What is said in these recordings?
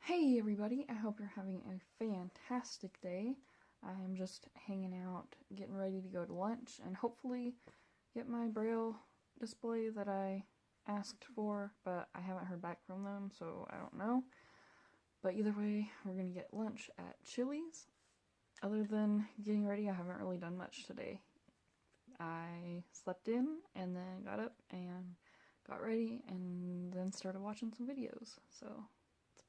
Hey everybody, I hope you're having a fantastic day. I'm just hanging out, getting ready to go to lunch, and hopefully get my Braille display that I asked for, but I haven't heard back from them, so I don't know. But either way, we're gonna get lunch at Chili's. Other than getting ready, I haven't really done much today. I slept in, and then got up and got ready, and then started watching some videos, so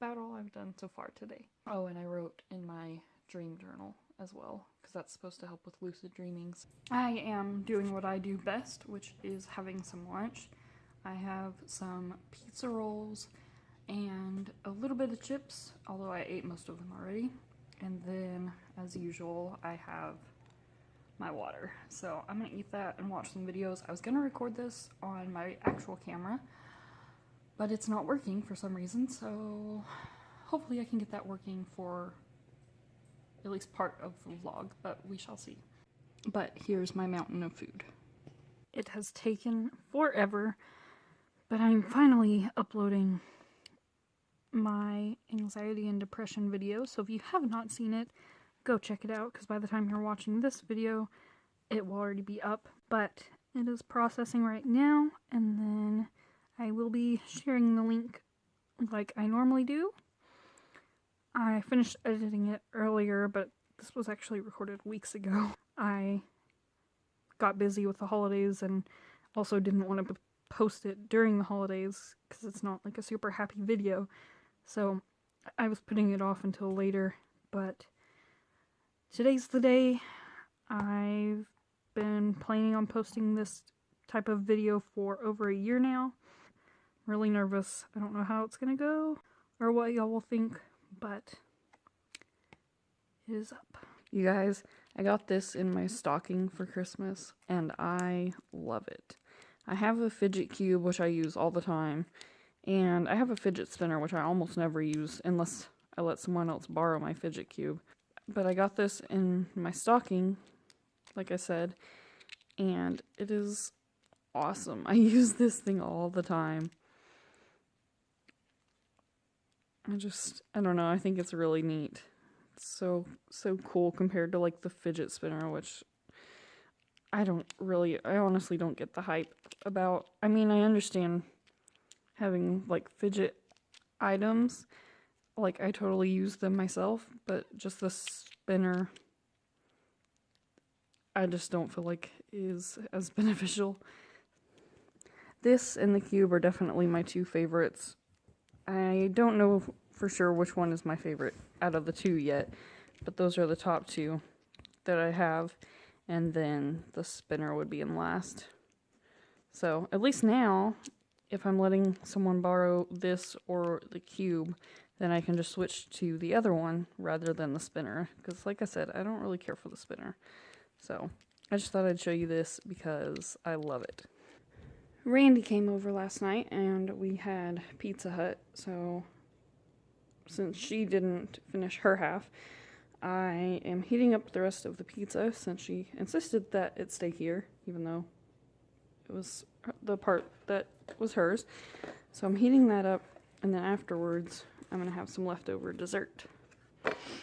about all I've done so far today. Oh, and I wrote in my dream journal as well, because that's supposed to help with lucid dreamings. I am doing what I do best, which is having some lunch. I have some pizza rolls and a little bit of chips, although I ate most of them already. And then, as usual, I have my water. So I'm gonna eat that and watch some videos. I was gonna record this on my actual camera, but it's not working for some reason, so hopefully I can get that working for at least part of the vlog, but we shall see. But here's my mountain of food. It has taken forever, but I'm finally uploading my anxiety and depression video, so if you have not seen it, go check it out, because by the time you're watching this video, it will already be up. But it is processing right now, and then I will be sharing the link like I normally do. I finished editing it earlier, but this was actually recorded weeks ago. I got busy with the holidays and also didn't want to post it during the holidays because it's not like a super happy video. So I was putting it off until later, but today's the day. I've been planning on posting this type of video for over a year now. Really nervous. I don't know how it's gonna go or what y'all will think, but it is up. You guys, I got this in my stocking for Christmas and I love it. I have a fidget cube which I use all the time, and I have a fidget spinner which I almost never use unless I let someone else borrow my fidget cube. But I got this in my stocking, like I said, and it is awesome. I use this thing all the time. I don't know, I think it's really neat. It's so cool compared to like the fidget spinner, which I honestly don't get the hype about. I mean, I understand having like fidget items, like I totally use them myself, but just the spinner, I just don't feel like is as beneficial. This and the cube are definitely my two favorites. I don't know for sure which one is my favorite out of the two yet, but those are the top two that I have, and then the spinner would be in last. So at least now, if I'm letting someone borrow this or the cube, then I can just switch to the other one rather than the spinner, because like I said, I don't really care for the spinner. So I just thought I'd show you this because I love it. Randy came over last night and we had Pizza Hut, so since she didn't finish her half, I am heating up the rest of the pizza since she insisted that it stay here, even though it was the part that was hers. So I'm heating that up, and then afterwards I'm going to have some leftover dessert,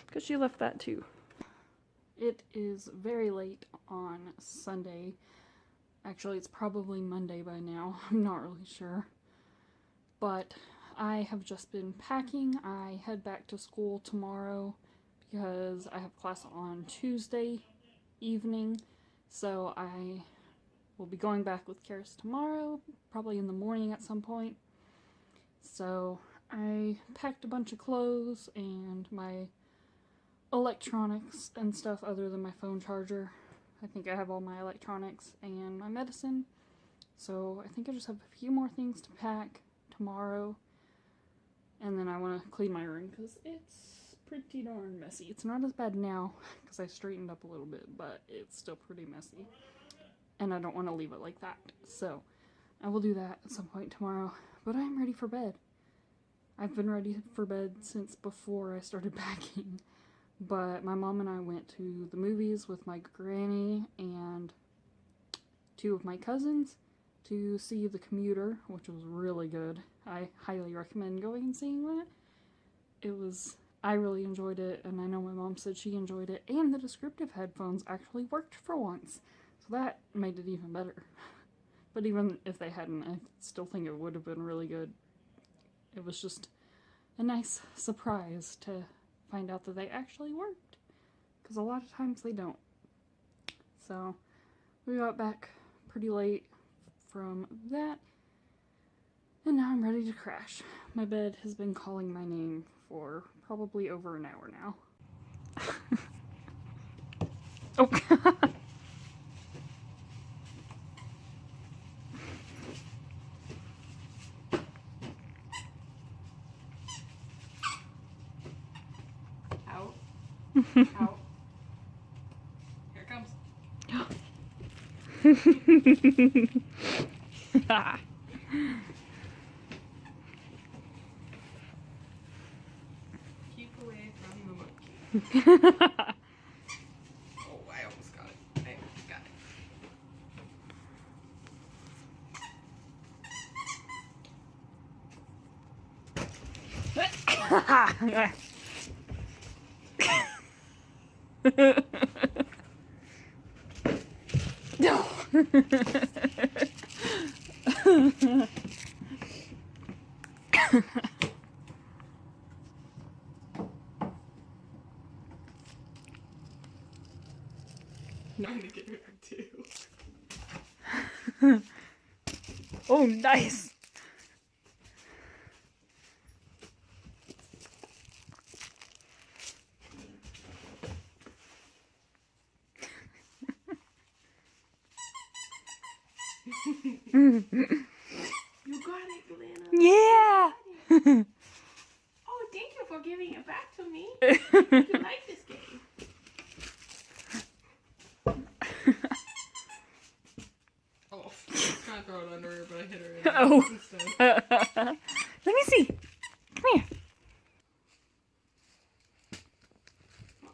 because she left that too. It is very late on Sunday. Actually, it's probably Monday by now. I'm not really sure. But I have just been packing. I head back to school tomorrow because I have class on Tuesday evening. So I will be going back with Karis tomorrow, probably in the morning at some point. So I packed a bunch of clothes and my electronics and stuff other than my phone charger. I think I have all my electronics and my medicine, so I think I just have a few more things to pack tomorrow, and then I want to clean my room because it's pretty darn messy. It's not as bad now because I straightened up a little bit, but it's still pretty messy, and I don't want to leave it like that, so I will do that at some point tomorrow. But I'm ready for bed. I've been ready for bed since before I started packing. But my mom and I went to the movies with my granny and two of my cousins to see The Commuter, which was really good. I highly recommend going and seeing that. I really enjoyed it, and I know my mom said she enjoyed it, and the descriptive headphones actually worked for once, so that made it even better. But even if they hadn't, I still think it would have been really good. It was just a nice surprise to find out that they actually worked, because a lot of times they don't. So we got back pretty late from that, and now I'm ready to crash. My bed has been calling my name for probably over an hour now. Oh. Out. Out. Here it comes. Keep away from the monkey. Oh, I almost got it. I almost got it. No. I'm gonna get her too. Oh, nice. You got it, Glenna. Yeah. Oh, thank you for giving it back to me. You like this game. Oh, I was trying to throw it under her, but I hit her in the Oh. instead. Let me see. Come here.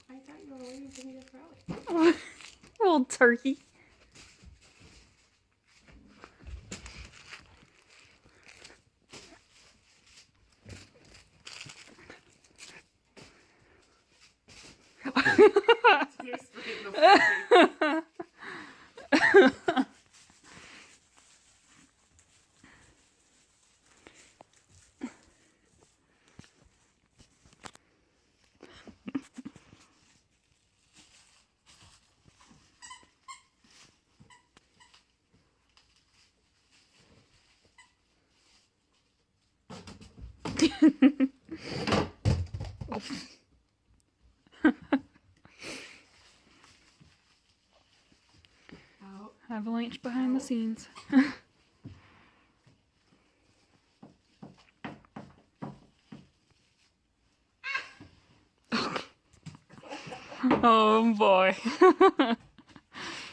I thought you were waiting for me to throw it. Oh, little turkey. You're straight in the face. Out. Avalanche behind the scenes. Oh boy.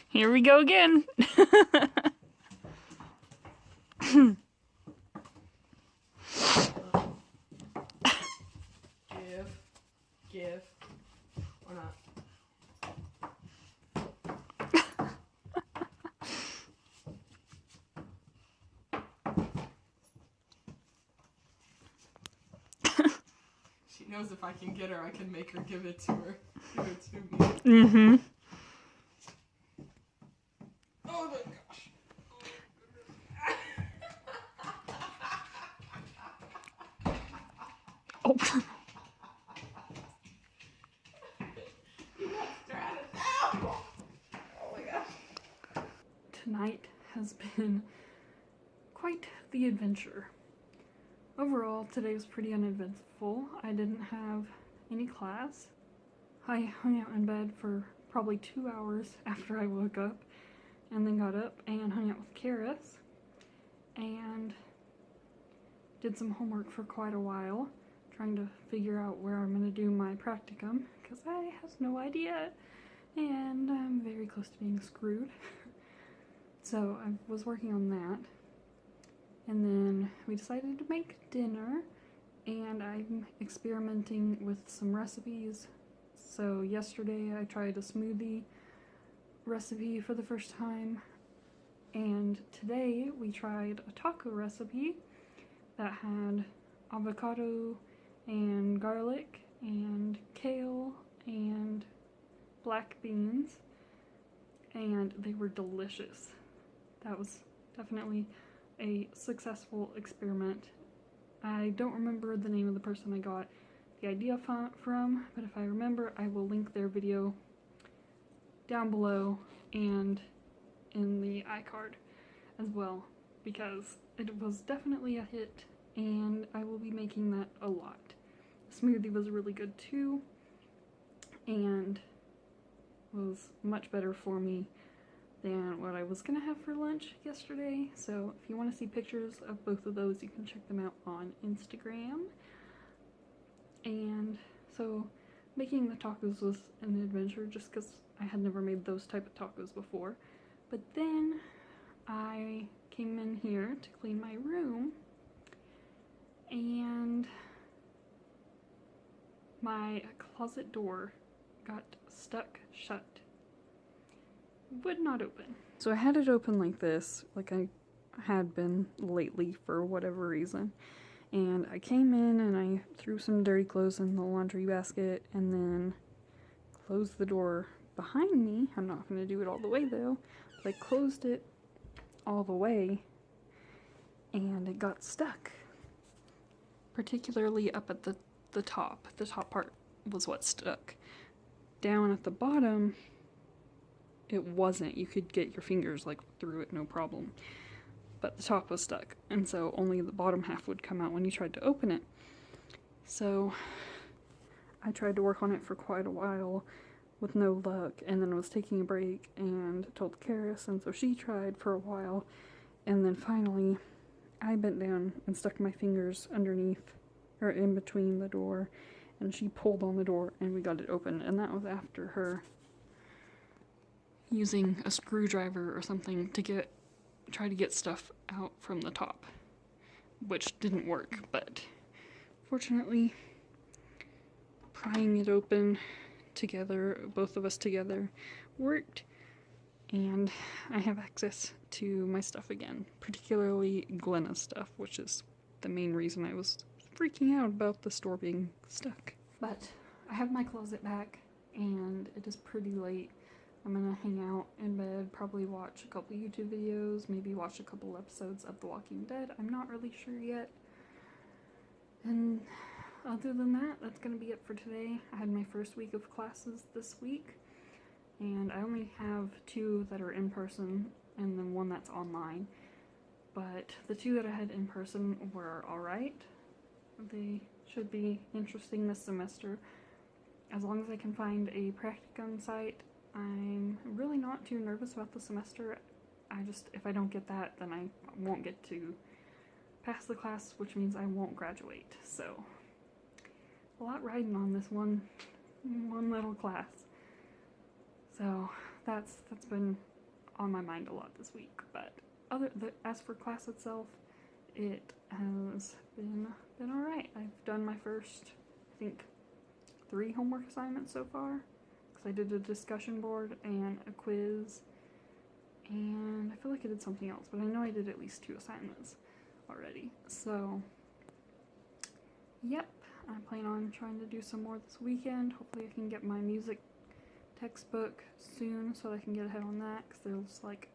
Here we go again. Give, or not. She knows if I can get her, I can make her give it to her. Give it to me. Mm-hmm. Oh my gosh. Oh. Tonight has been quite the adventure. Overall, today was pretty uneventful. I didn't have any class. I hung out in bed for probably 2 hours after I woke up, and then got up and hung out with Karis, and did some homework for quite a while, trying to figure out where I'm going to do my practicum, because I have no idea, and I'm very close to being screwed. So I was working on that, and then we decided to make dinner, and I'm experimenting with some recipes. So yesterday I tried a smoothie recipe for the first time, and today we tried a taco recipe that had avocado and garlic and kale and black beans, and they were delicious. That was definitely a successful experiment. I don't remember the name of the person I got the idea from, but if I remember, I will link their video down below and in the iCard as well, because it was definitely a hit and I will be making that a lot. The smoothie was really good too and was much better for me than what I was gonna have for lunch yesterday. So if you want to see pictures of both of those, you can check them out on Instagram. And so making the tacos was an adventure just because I had never made those type of tacos before. But then I came in here to clean my room and my closet door got stuck shut. Would not open. So I had it open like this, like I had been lately for whatever reason. And I came in and I threw some dirty clothes in the laundry basket and then closed the door behind me. I'm not going to do it all the way though, but I closed it all the way and it got stuck. Particularly up at the top. The top part was what stuck. Down at the bottom, it wasn't. You could get your fingers like through it, no problem. But the top was stuck, and so only the bottom half would come out when you tried to open it. So I tried to work on it for quite a while with no luck, and then was taking a break and told Karis, and so she tried for a while, and then finally I bent down and stuck my fingers underneath or in between the door, and she pulled on the door and we got it open, and that was after her using a screwdriver or something to try to get stuff out from the top, which didn't work, but fortunately prying it open together, both of us together, worked, and I have access to my stuff again, particularly Glenna's stuff, which is the main reason I was freaking out about the store being stuck. But I have my closet back and it is pretty late. I'm gonna hang out in bed, probably watch a couple YouTube videos, maybe watch a couple episodes of The Walking Dead. I'm not really sure yet. And other than that, that's gonna be it for today. I had my first week of classes this week, and I only have 2 that are in person and then 1 that's online. But the 2 that I had in person were alright. They should be interesting this semester. As long as I can find a practicum site, I'm really not too nervous about the semester. If I don't get that, then I won't get to pass the class, which means I won't graduate. So, a lot riding on this one little class. So, that's been on my mind a lot this week. But as for class itself, it has been alright. I've done my first, I think, 3 homework assignments so far. I did a discussion board and a quiz, and I feel like I did something else, but I know I did at least 2 assignments already. So, yep, I plan on trying to do some more this weekend. Hopefully I can get my music textbook soon so I can get ahead on that, because there's like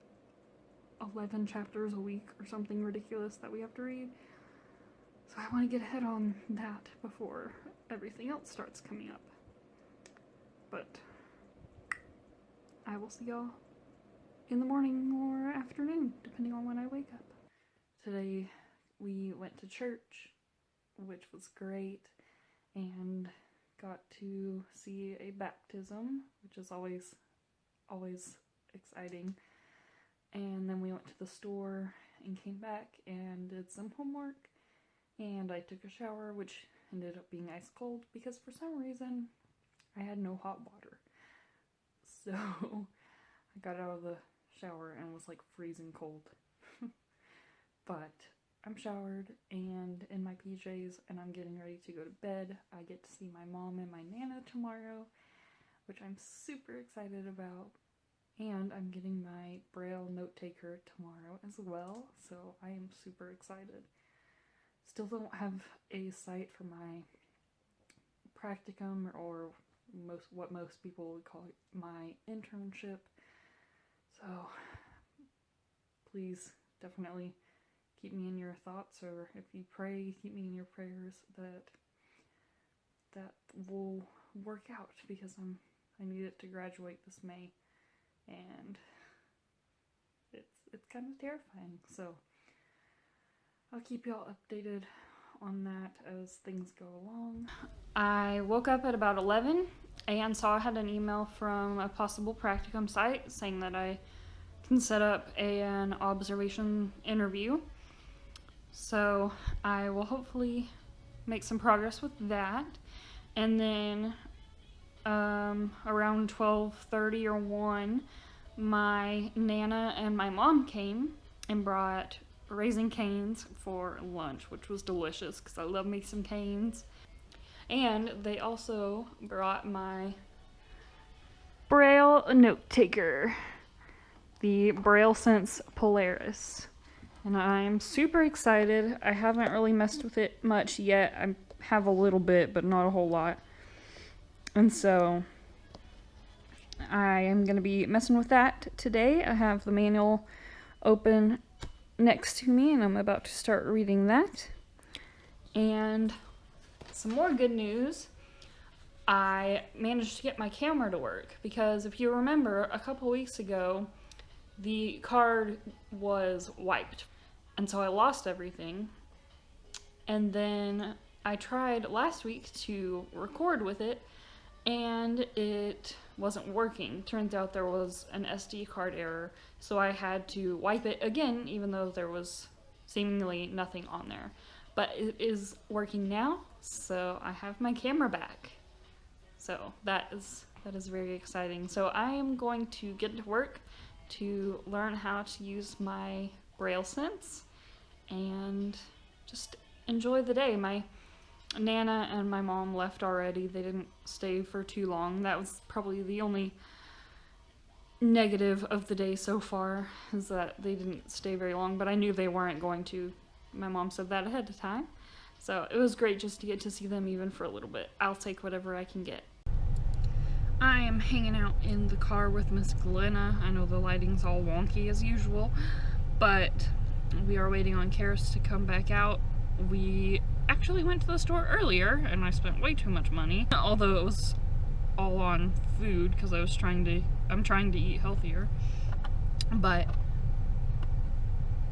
11 chapters a week or something ridiculous that we have to read. So I want to get ahead on that before everything else starts coming up. But I will see y'all in the morning or afternoon, depending on when I wake up. Today we went to church, which was great, and got to see a baptism, which is always exciting. And then we went to the store and came back and did some homework, and I took a shower, which ended up being ice cold because for some reason I had no hot water. So I got out of the shower and was like freezing cold. But I'm showered and in my PJs and I'm getting ready to go to bed. I get to see my mom and my Nana tomorrow, which I'm super excited about. And I'm getting my Braille note taker tomorrow as well, so I am super excited. Still don't have a site for my practicum, or what most people would call my internship. So please definitely keep me in your thoughts, or if you pray, keep me in your prayers that will work out, because I need it to graduate this May, and it's kind of terrifying. So I'll keep y'all updated on that as things go along. I woke up at about 11 and saw I had an email from a possible practicum site saying that I can set up an observation interview. So I will hopefully make some progress with that. And then around 12:30 or 1, my Nana and my mom came and brought Raising Cane's for lunch, which was delicious because I love me some canes. And they also brought my Braille note taker, the Braille Sense Polaris. And I'm super excited. I haven't really messed with it much yet. I have a little bit, but not a whole lot. And so I am going to be messing with that today. I have the manual open next to me, and I'm about to start reading that. And some more good news. I managed to get my camera to work, because if you remember, a couple weeks ago, the card was wiped. And so I lost everything. And then I tried last week to record with it, and it wasn't working. Turns out there was an SD card error, so I had to wipe it again, even though there was seemingly nothing on there. But it is working now, so I have my camera back. So that is very exciting. So I am going to get to work to learn how to use my Braille Sense and just enjoy the day. My Nana and my mom left already. They didn't stay for too long. That was probably the only negative of the day so far, is that they didn't stay very long, but I knew they weren't going to. My mom said that ahead of time. So it was great just to get to see them even for a little bit. I'll take whatever I can get. I am hanging out in the car with Miss Glenna. I know the lighting's all wonky as usual, but we are waiting on Karis to come back out. We actually went to the store earlier, and I spent way too much money, although it was all on food because I'm trying to eat healthier. But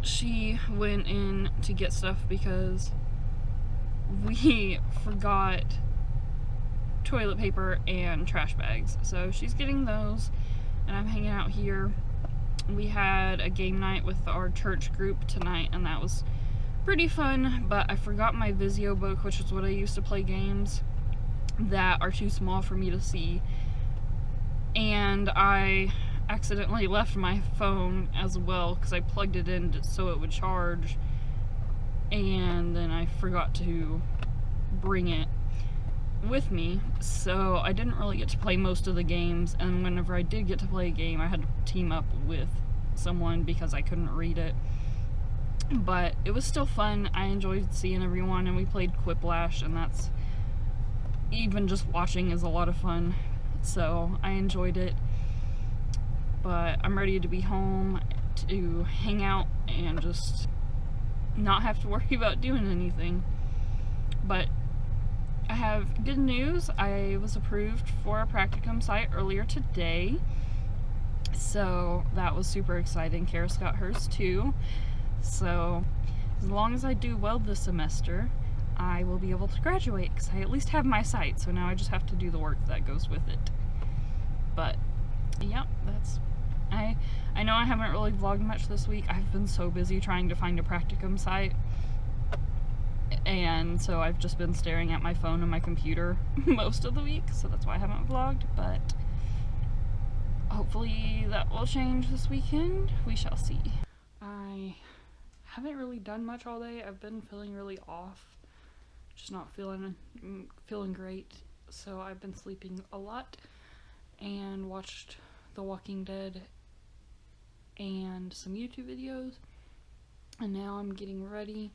she went in to get stuff because we forgot toilet paper and trash bags. So she's getting those, and I'm hanging out here. We had a game night with our church group tonight, and that was pretty fun, but I forgot my Vizio book, which is what I used to play games that are too small for me to see. And I accidentally left my phone as well because I plugged it in so it would charge, and then I forgot to bring it with me, so I didn't really get to play most of the games. And whenever I did get to play a game, I had to team up with someone because I couldn't read it. But it was still fun. I enjoyed seeing everyone, and we played Quiplash, and that's, even just watching is a lot of fun, so I enjoyed it. But I'm ready to be home to hang out and just not have to worry about doing anything. But I have good news. I was approved for a practicum site earlier today, so that was super exciting. Karis got hers too. So as long as I do well this semester, I will be able to graduate, because I at least have my site, so now I just have to do the work that goes with it. But yeah, I know I haven't really vlogged much this week. I've been so busy trying to find a practicum site, and so I've just been staring at my phone and my computer most of the week, so that's why I haven't vlogged. But hopefully that will change this weekend. We shall see. I haven't really done much all day. I've been feeling really off, just not feeling great, so I've been sleeping a lot and watched The Walking Dead and some YouTube videos, and now I'm getting ready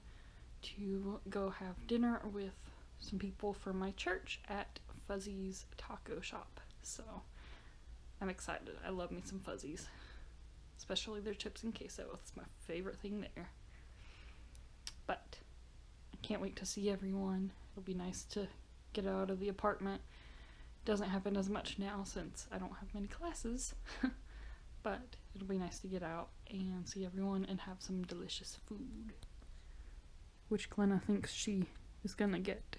to go have dinner with some people from my church at Fuzzy's Taco Shop. So I'm excited. I love me some Fuzzies, especially their chips and queso. It's my favorite thing there. But I can't wait to see everyone. It'll be nice to get out of the apartment. Doesn't happen as much now since I don't have many classes. But it'll be nice to get out and see everyone and have some delicious food. Which Glenna thinks she is gonna get.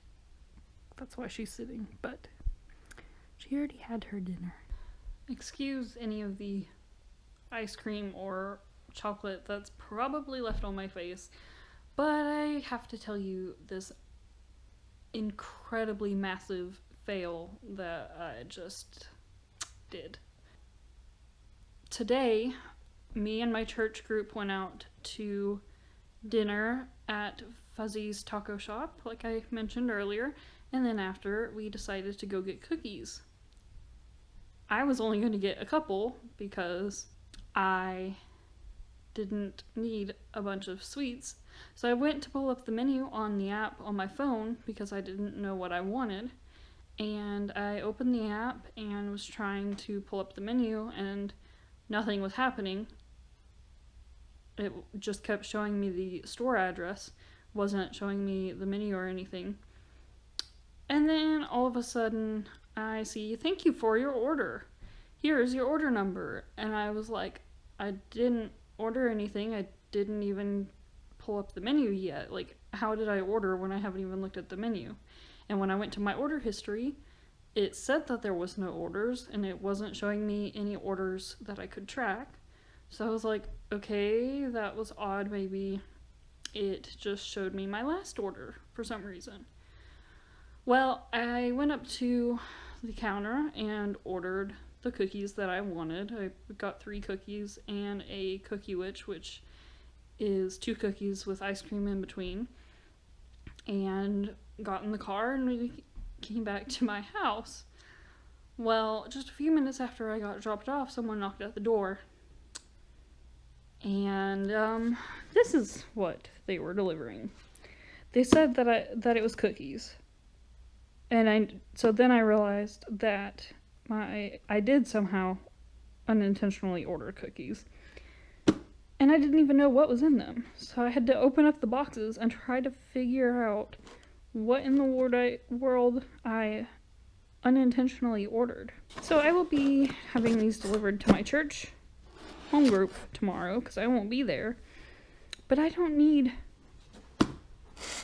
That's why she's sitting, but she already had her dinner. Excuse any of the ice cream or chocolate that's probably left on my face, but I have to tell you this incredibly massive fail that I just did. Today, me and my church group went out to dinner at Fuzzy's Taco Shop, like I mentioned earlier, and then after, we decided to go get cookies. I was only going to get a couple because I didn't need a bunch of sweets. So I went to pull up the menu on the app on my phone because I didn't know what I wanted. And I opened the app and was trying to pull up the menu and nothing was happening. It just kept showing me the store address, wasn't showing me the menu or anything. And then all of a sudden I see, "Thank you for your order. Here's your order number." And I was like, I didn't order anything. I didn't even pull up the menu yet. Like, how did I order when I haven't even looked at the menu? And when I went to my order history, it said that there was no orders, and it wasn't showing me any orders that I could track. So I was like, okay, that was odd. Maybe it just showed me my last order for some reason. Well, I went up to the counter and ordered the cookies that I wanted. I got 3 cookies and a cookie which is 2 cookies with ice cream in between, and got in the car and we came back to my house. Well, just a few minutes after I got dropped off, someone knocked at the door. And this is what they were delivering. They said that it was cookies. And so then I realized that I did somehow unintentionally order cookies. And I didn't even know what was in them. So I had to open up the boxes and try to figure out what in the world I unintentionally ordered. So I will be having these delivered to my church home group tomorrow because I won't be there. But I don't need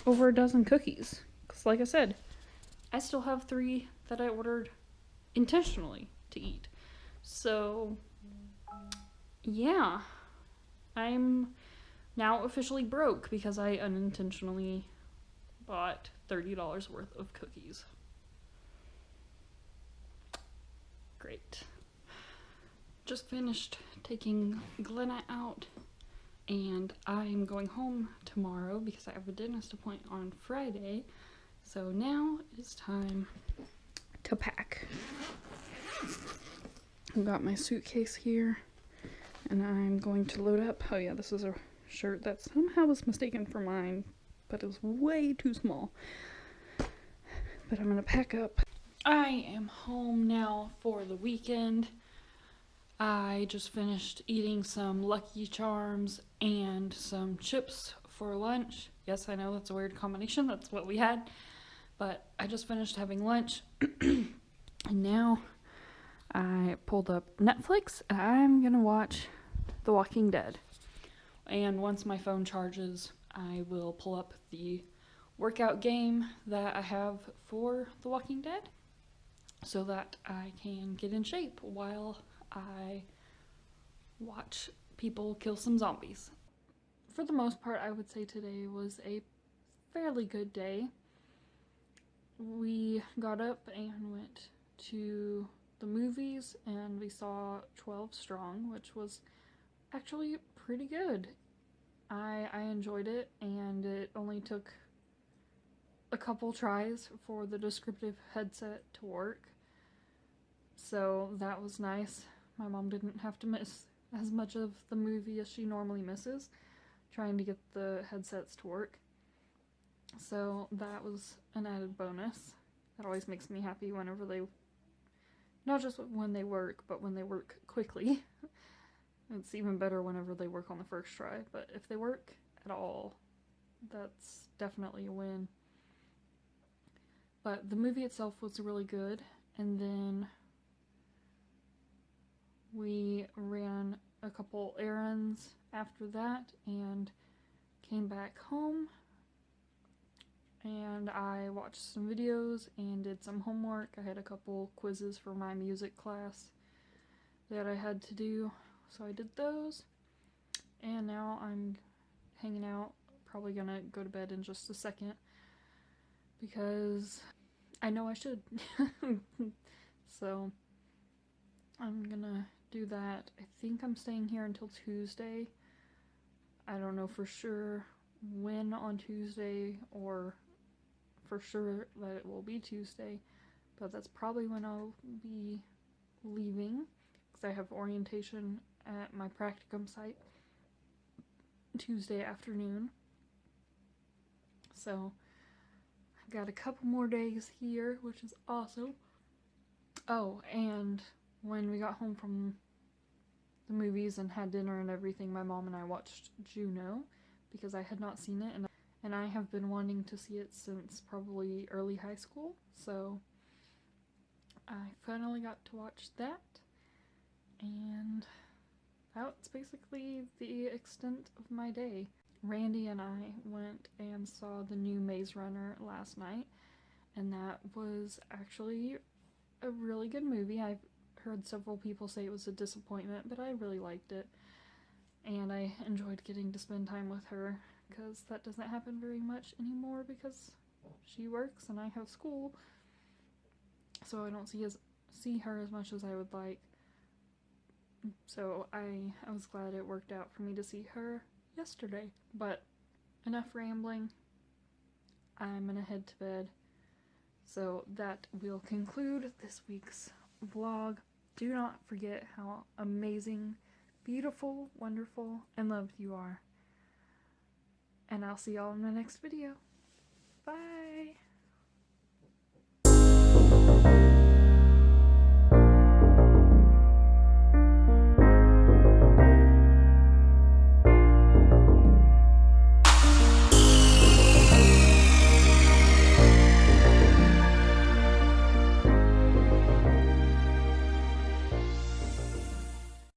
over a dozen cookies. Because like I said, I still have 3 that I ordered intentionally to eat. So, yeah. I'm now officially broke because I unintentionally bought $30 worth of cookies. Great. Just finished taking Glenna out, and I'm going home tomorrow because I have a dentist appointment on Friday. So now it's time to pack. I've got my suitcase here, and I'm going to load up. Oh yeah, this is a shirt that somehow was mistaken for mine, but it was way too small. But I'm gonna pack up. I am home now for the weekend. I just finished eating some Lucky Charms and some chips for lunch. Yes, I know that's a weird combination. That's what we had. But I just finished having lunch. And now I pulled up Netflix. And I'm going to watch The Walking Dead. And once my phone charges, I will pull up the workout game that I have for The Walking Dead so that I can get in shape while I watch people kill some zombies. For the most part, I would say today was a fairly good day. We got up and went to the movies and we saw 12 Strong, which was actually pretty good. I enjoyed it, and it only took a couple tries for the descriptive headset to work. So that was nice. My mom didn't have to miss as much of the movie as she normally misses, trying to get the headsets to work. So that was an added bonus. That always makes me happy whenever they, not just when they work, but when they work quickly. It's even better whenever they work on the first try, but if they work at all, that's definitely a win. But the movie itself was really good, and then we ran a couple errands after that and came back home, and I watched some videos and did some homework. I had a couple quizzes for my music class that I had to do, so I did those, and now I'm hanging out. Probably gonna go to bed in just a second because I know I should. So I'm gonna do that. I think I'm staying here until Tuesday. I don't know for sure when on Tuesday, or for sure that it will be Tuesday, but that's probably when I'll be leaving, because I have orientation at my practicum site Tuesday afternoon. So I've got a couple more days here, which is awesome. Oh, and when we got home from the movies and had dinner and everything, my mom and I watched Juno because I had not seen it, and I have been wanting to see it since probably early high school, so I finally got to watch that, and that's basically the extent of my day. Randy and I went and saw the new Maze Runner last night, and that was actually a really good movie. I've heard several people say it was a disappointment, but I really liked it, and I enjoyed getting to spend time with her, because that doesn't happen very much anymore because she works and I have school, so I don't see her as much as I would like. So I was glad it worked out for me to see her yesterday. But enough rambling. I'm gonna head to bed. So that will conclude this week's vlog. Do not forget how amazing, beautiful, wonderful, and loved you are. And I'll see y'all in the next video. Bye!